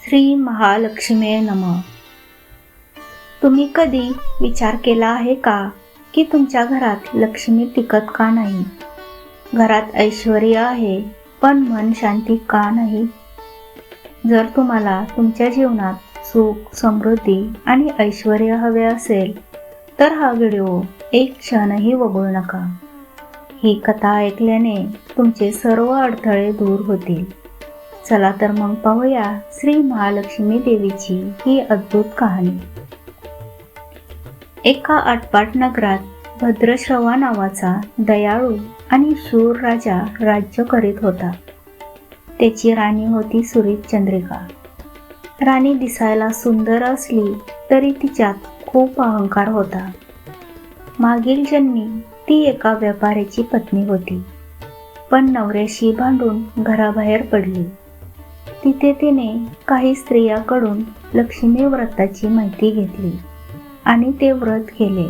श्री महालक्ष्मी नमः. तुम्ही कधी विचार केला आहे का की तुमच्या घरात लक्ष्मी टिकत का नाही? घरात ऐश्वर्य आहे पण मन शांती का नाही? जर तुम्हाला तुमच्या जीवनात सुख, समृद्धी आणि ऐश्वर्य हवे असेल तर हा व्हिडिओ एक क्षणही वगळू नका. ही कथा ऐकल्याने तुमचे सर्व अडथळे दूर होतील. चला तर मग पाहूया श्री महालक्ष्मी देवीची ही अद्भुत कहाणी. एका आटपाट नगरात भद्रश्रवा नावाचा दयाळू आणि शूर राजा राज्य करीत होता. त्याची राणी होती सुरीचंद्रिका. राणी दिसायला सुंदर असली तरी तिच्यात खूप अहंकार होता. मागील जन्मी ती एका व्यापाऱ्याची पत्नी होती, पण नवऱ्याशी भांडून घराबाहेर पडली. तिथे तिने काही स्त्रियांकडून लक्ष्मी व्रताची माहिती घेतली आणि ते व्रत केले.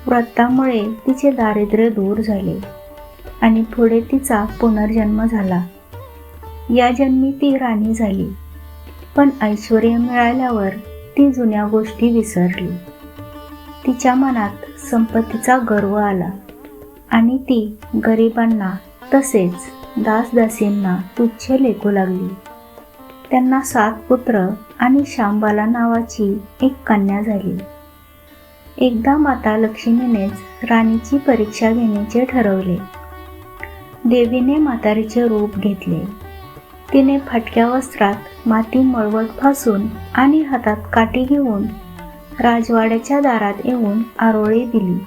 व्रतामुळे तिचे दारिद्र्य दूर झाले आणि पुढे तिचा पुनर्जन्म झाला. या जन्मी ती राणी झाली, पण ऐश्वर्य मिळाल्यावर ती जुन्या गोष्टी विसरली. तिच्या मनात संपत्तीचा गर्व आला आणि ती गरिबांना तसेच दासदासींना तुच्छ लेखू लागली. त्यांना 7 पुत्र आणि शांबाला नावाची एक कन्या झाली. एकदा माता लक्ष्मीनेच राणीची परीक्षा घेण्याचे ठरवले. देवीने म्हातारीचे रूप घेतले. तिने फाटक्या वस्त्रात माती मळवट फासून आणि हातात काठी घेऊन राजवाड्याच्या दारात येऊन आरोळी दिली.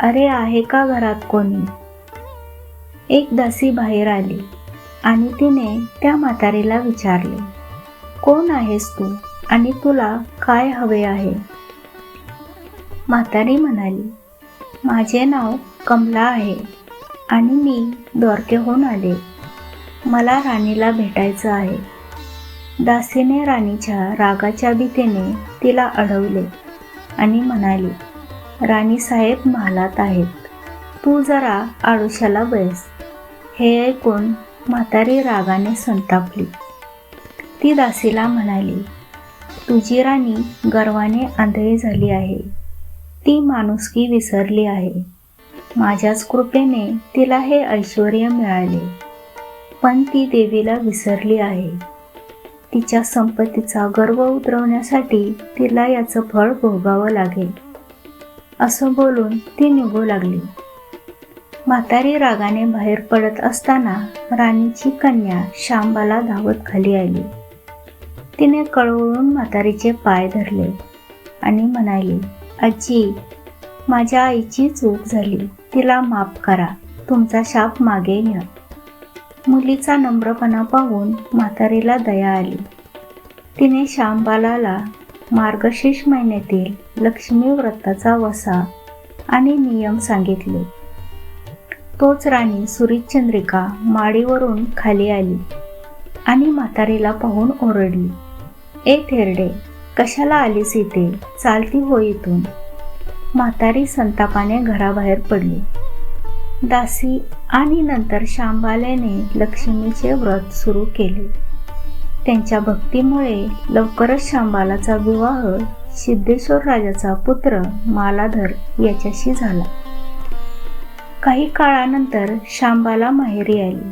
अरे, आहे का घरात कोणी? एक दासी बाहेर आली आणि तिने त्या म्हातारीला विचारले, कोण आहेस तू आणि तुला काय हवे आहे? म्हातारी म्हणाली, माझे नाव कमला आहे आणि मी द्वारकेहून आले. मला राणीला भेटायचं आहे. दासीने राणीच्या रागाच्या भीतीने तिला अडवले आणि म्हणाली, राणी साहेब महालात आहेत, तू जरा आडोशाला बैस. हे ऐकून म्हातारी रागाने संतापली. ती दासीला म्हणाली, तुझी राणी गर्वाने आंधळी झाली आहे. ती माणुसकी विसरली आहे. माझ्याच कृपेने तिला हे ऐश्वर्य मिळाले, पण ती देवीला विसरली आहे. तिच्या संपत्तीचा गर्व उतरवण्यासाठी तिला याचं फळ भोगावं लागेल. असं बोलून ती निघू लागली. म्हातारी रागाने बाहेर पडत असताना राणीची कन्या शांबाला धावत खाली आली. तिने कळवळून म्हातारीचे पाय धरले आणि म्हणाली, आजी, माझ्या आईची चूक झाली, तिला माफ करा, तुमचा शाप मागे घ्या. मुलीचा नम्रपणा पाहून म्हातारीला दया आली. तिने शांबाला मार्गशीर्ष महिन्यातील लक्ष्मी व्रताचा वसा आणि नियम सांगितले. तोच राणी सुरीचंद्रिका माडीवरून खाली आली आणि म्हातारीला पाहून ओरडली, ए थेरडे, कशाला आलीस इथे? चालती हो इथून. म्हातारी संतापाने घराबाहेर पडली. दासी आणि नंतर शांबालेने लक्ष्मीचे व्रत सुरू केले. त्यांच्या भक्तीमुळे लवकरच शांबालाचा विवाह सिद्धेश्वर राजाचा पुत्र मालाधर याच्याशी झाला. काही काळानंतर शांबाला माहेरी आली.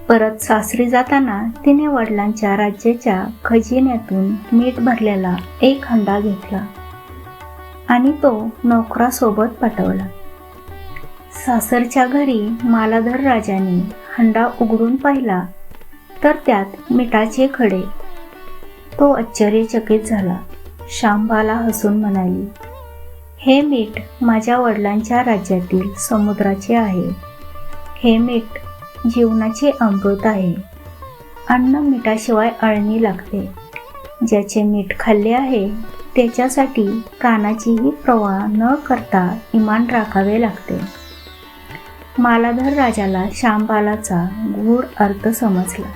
परत सासरी जाताना तिने वडिलांच्या राज्याच्या खजिन्यातून मीठ भरलेला एक हंडा घेतला आणि तो नोकरासोबत पाठवला. सासरच्या घरी मालाधर राजाने हंडा उघडून पाहिला तर त्यात मिठाचे खडे. तो आश्चर्यचकित झाला. शांबाला हसून म्हणाली, हे मीठ माझ्या वडिलांच्या राज्यातील समुद्राचे आहे. हे मीठ जीवनाचे अमृत आहे. अन्न मिठाशिवाय अळणी लागते. ज्याचे मीठ खाल्ले आहे त्याच्यासाठी प्राणाचीही पर्वा न करता इमान राखावे लागते. मालाधर राजाला शांबालाचा गूढ अर्थ समजला.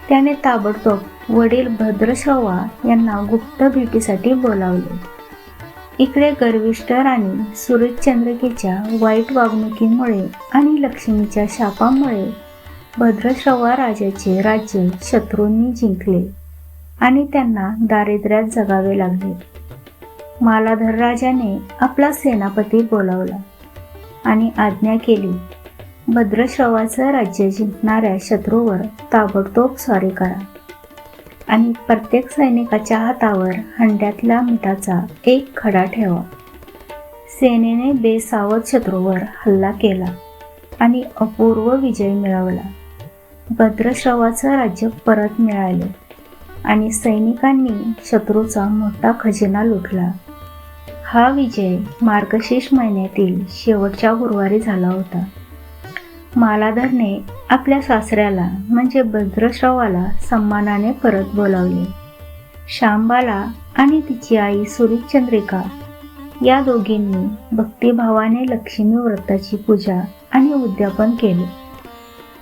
त्याने ताबडतोब वडील भद्रश्रवा यांना गुप्त भेटीसाठी बोलावले. इकडे गर्विष्ठ राणी सुरीचंद्रिकेच्या वाईट वागणुकीमुळे आणि लक्ष्मीच्या शापामुळे भद्रश्रवा राजाचे राज्य शत्रूंनी जिंकले आणि त्यांना दारिद्र्यात जगावे लागले. मालाधर राजाने आपला सेनापती बोलावला आणि आज्ञा केली, भद्रश्रवाचं राज्य जिंकणाऱ्या शत्रूवर ताबडतोब स्वारी करा आणि प्रत्येक सैनिकाच्या हातावर हंड्यातल्या मिठाचा एक खडा ठेवा. सेनेने बेसावध शत्रूवर हल्ला केला आणि अपूर्व विजय मिळवला. भद्रश्रवाचं राज्य परत मिळाले आणि सैनिकांनी शत्रूचा मोठा खजिना लुटला. हा विजय मार्गशीर्ष महिन्यातील शेवटच्या गुरुवारी झाला होता. मालाधरने आपल्या सासऱ्याला म्हणजे भद्रश्रवाला सन्मानाने परत बोलावले. शांबाला आणि तिची आई सुरीचंद्रिका या दोघींनी भक्तिभावाने लक्ष्मी व्रताची पूजा आणि उद्यापन केले.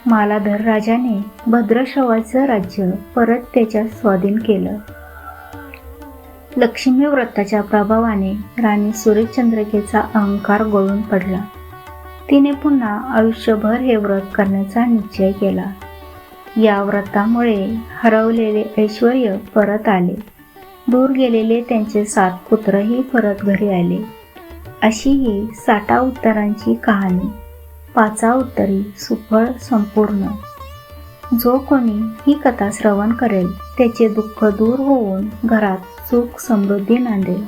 मालाधर राजाने भद्रश्रवाचं राज्य परत त्याच्या स्वाधीन केलं. लक्ष्मी व्रताच्या प्रभावाने राणी सुरीचंद्रिकेचा अहंकार गळून पडला. तिने पुन्हा आयुष्यभर हे व्रत करण्याचा निश्चय केला. या व्रतामुळे हरवलेले ऐश्वर्य परत आले. दूर गेलेले त्यांचे 7 पुत्रही परत घरी आले. अशी ही 60 उत्तरांची कहाणी 5 उत्तरी सुफळ संपूर्ण. जो कोणी ही कथा श्रवण करेल त्याचे दुःख दूर होऊन घरात सुख समृद्धी नांदेल.